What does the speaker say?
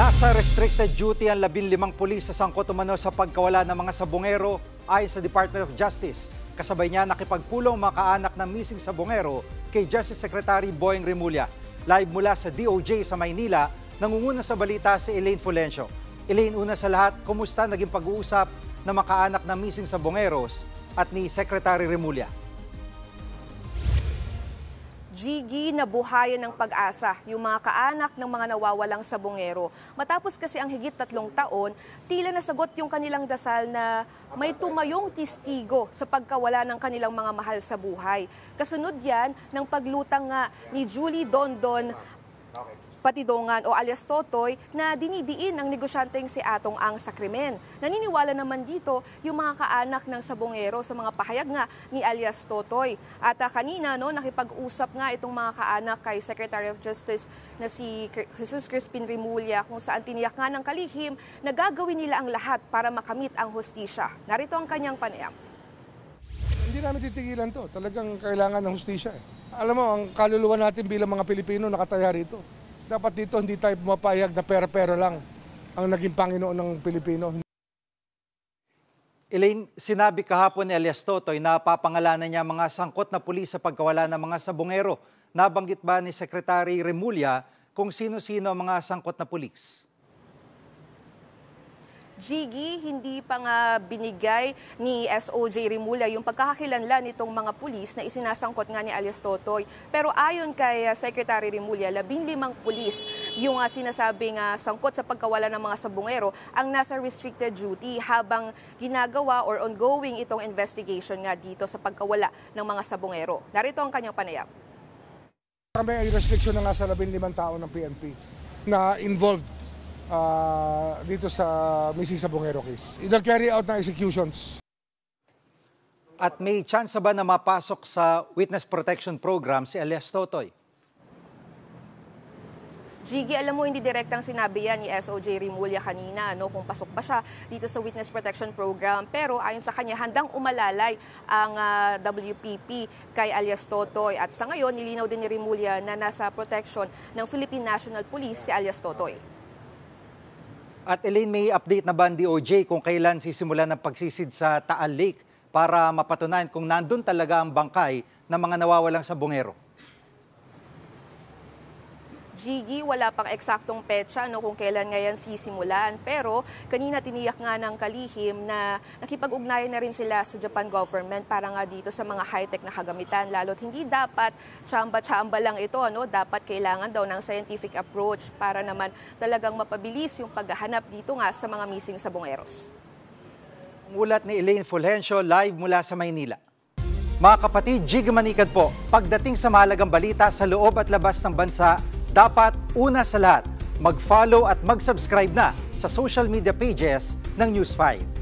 Nasa restricted duty ang 15 pulis sa sangkot umano sa pagkawala ng mga sabongero ayon sa Department of Justice. Kasabay niya nakipagpulong mga kaanak ng missing sabongero kay Justice Secretary Boying Remulla. Live mula sa DOJ sa Maynila, nangunguna sa balita si Elaine Fulgencio. Elaine, una sa lahat, kumusta naging pag-uusap ng mga kaanak ng missing sabongeros at ni Secretary Remulla? Gigi, nabuhayan ng pag-asa yung mga kaanak ng mga nawawalang sabongero. Matapos kasi ang higit 3 taon, tila nasagot yung kanilang dasal na may tumayong testigo sa pagkawala ng kanilang mga mahal sa buhay. Kasunod yan ng paglutang nga ni Julie Dondon Patidongan o alias Totoy na dinidiin ng negosyanteng si Atong Ang sa krimen. Naniniwala naman dito yung mga kaanak ng sabongero sa mga pahayag nga ni alias Totoy. At kanina nakipag-usap nga itong mga kaanak kay Secretary of Justice na si Jesus Crispin Remulla kung saan tiniyak nga ng kalihim na gagawin nila ang lahat para makamit ang hustisya. Narito ang kanyang panayam. Hindi namin titigilan to. Talagang kailangan ng hustisya. Alam mo, ang kaluluwa natin bilang mga Pilipino nakataya rito. Dapat dito hindi tayo pumapayag na pera-pera lang ang naging Panginoon ng Pilipino. Elaine, sinabi kahapon ni alias Totoy na papangalanan niya mga sangkot na pulis sa pagkawala ng mga sabongero. Nabanggit ba ni Secretary Remulla kung sino-sino ang mga sangkot na pulis? Gigi, hindi pa nga binigay ni SOJ Remulla yung pagkakakilanlan nitong mga pulis na isinasangkot nga ni alias Totoy. Pero ayon kay Secretary Remulla, 15 pulis yung sinasabing sangkot sa pagkawala ng mga sabongero ang nasa restricted duty habang ginagawa or ongoing itong investigation nga dito sa pagkawala ng mga sabongero. Narito ang kanyang panayam. Kami ay restriction na nga sa 15 tao ng PNP na involved dito sa missing sabongero case. Ina-carry out ng executions. At may chance ba na mapasok sa Witness Protection Program si alias Totoy? Gigi, alam mo, hindi direktang sinabi yan ni SOJ Remulla kanina kung pasok pa siya dito sa Witness Protection Program. Pero ayon sa kanya, handang umalalay ang WPP kay alias Totoy. At sa ngayon, nilinaw din ni Remulla na nasa protection ng Philippine National Police si alias Totoy. At Elaine, may update na ba ang DOJ kung kailan sisimulan ng pagsisid sa Taal Lake para mapatunayan kung nandun talaga ang bangkay ng mga nawawalang sabongero? Gigi, wala pang eksaktong petsa kung kailan ngayon sisimulan. Pero kanina tiniyak nga ng kalihim na nakipag-ugnayan na rin sila sa Japan government para nga dito sa mga high-tech na kagamitan. Lalo't hindi dapat tsamba-tsamba lang ito. Dapat kailangan daw ng scientific approach para naman talagang mapabilis yung paghahanap dito nga sa mga missing sabongeros. Ulat ni Elaine Fulgencio live mula sa Maynila. Mga kapatid, Gigi Manikad po. Pagdating sa mahalagang balita sa loob at labas ng bansa, dapat una sa lahat, mag-follow at mag-subscribe na sa social media pages ng News 5.